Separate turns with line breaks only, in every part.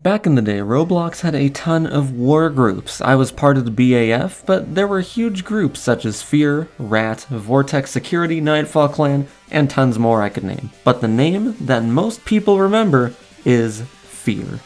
Back in the day, Roblox had a ton of war groups. I was part of the BAF, but there were huge groups such as F.E.A.R, Rat, Vortex Security, Nightfall Clan, and tons more I could name. But the name that most people remember is F.E.A.R.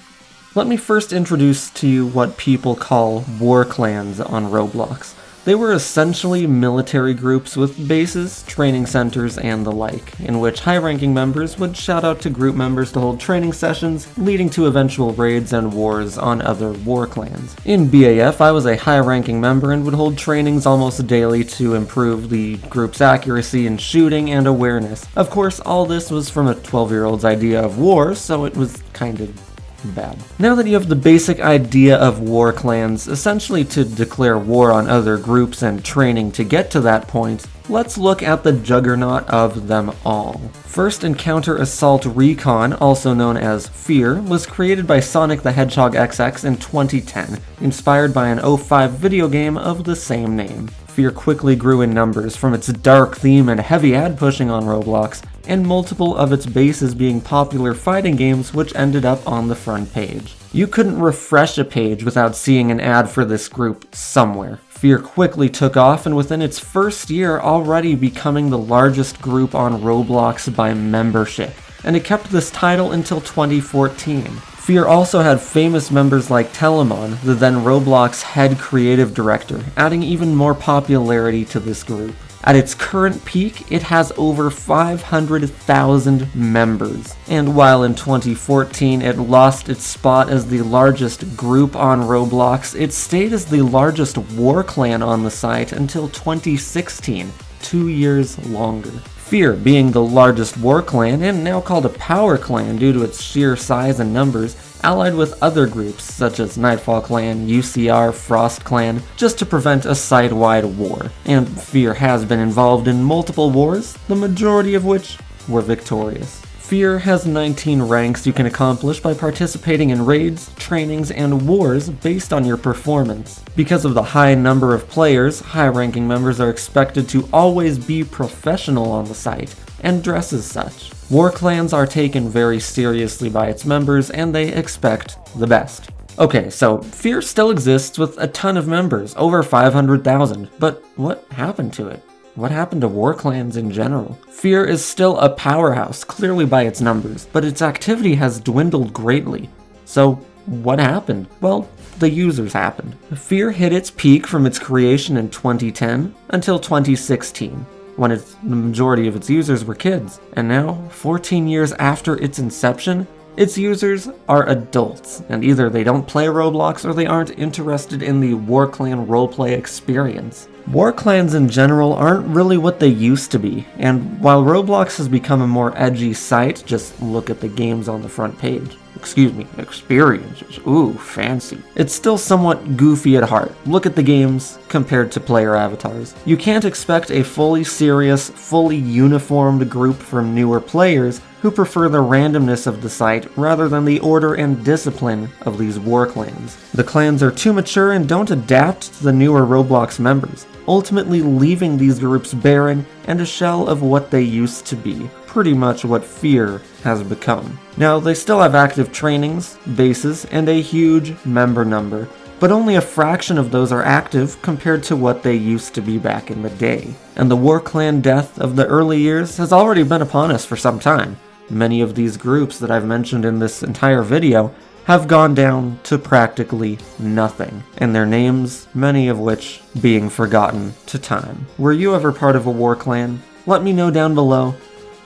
Let me first introduce to you what people call war clans on Roblox. They were essentially military groups with bases, training centers, and the like, in which high-ranking members would shout out to group members to hold training sessions, leading to eventual raids and wars on other war clans. In BAF, I was a high-ranking member and would hold trainings almost daily to improve the group's accuracy in shooting and awareness. Of course, all this was from a 12-year-old's idea of war, so it was kind of bad. Now that you have the basic idea of war clans, essentially to declare war on other groups and training to get to that point, let's look at the juggernaut of them all. First, Encounter Assault Recon, also known as F.E.A.R, was created by Sonic the Hedgehog XX in 2010, inspired by an 2005 video game of the same name. F.E.A.R quickly grew in numbers from its dark theme and heavy ad pushing on Roblox, and multiple of its bases being popular fighting games which ended up on the front page. You couldn't refresh a page without seeing an ad for this group somewhere. F.E.A.R quickly took off, and within its first year already becoming the largest group on Roblox by membership, and it kept this title until 2014. F.E.A.R also had famous members like Telemon, the then Roblox head creative director, adding even more popularity to this group. At its current peak, it has over 500,000 members, and while in 2014 it lost its spot as the largest group on Roblox, it stayed as the largest war clan on the site until 2016, 2 years longer. F.E.A.R, being the largest war clan and now called a power clan due to its sheer size and numbers, allied with other groups such as Nightfall Clan, UCR, Frost Clan, just to prevent a site-wide war. And F.E.A.R has been involved in multiple wars, the majority of which were victorious. F.E.A.R has 19 ranks you can accomplish by participating in raids, trainings, and wars based on your performance. Because of the high number of players, high-ranking members are expected to always be professional on the site, and dress as such. War clans are taken very seriously by its members, and they expect the best. Okay, so F.E.A.R still exists with a ton of members, over 500,000, but what happened to it? What happened to war clans in general? F.E.A.R is still a powerhouse, clearly by its numbers, but its activity has dwindled greatly. So, what happened? Well, the users happened. F.E.A.R hit its peak from its creation in 2010 until 2016. When the majority of its users were kids. And now, 14 years after its inception, its users are adults, and either they don't play Roblox or they aren't interested in the war clan roleplay experience. War clans in general aren't really what they used to be, and while Roblox has become a more edgy site, just look at the games on the front page. Excuse me, experiences. Ooh, fancy. It's still somewhat goofy at heart. Look at the games compared to player avatars. You can't expect a fully serious, fully uniformed group from newer players who prefer the randomness of the site rather than the order and discipline of these war clans. The clans are too mature and don't adapt to the newer Roblox members, ultimately leaving these groups barren and a shell of what they used to be. Pretty much what F.E.A.R has become. Now, they still have active trainings, bases, and a huge member number, but only a fraction of those are active compared to what they used to be back in the day. And the war clan death of the early years has already been upon us for some time. Many of these groups that I've mentioned in this entire video have gone down to practically nothing, and their names, many of which being forgotten to time. Were you ever part of a war clan? Let me know down below,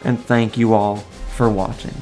and thank you all for watching.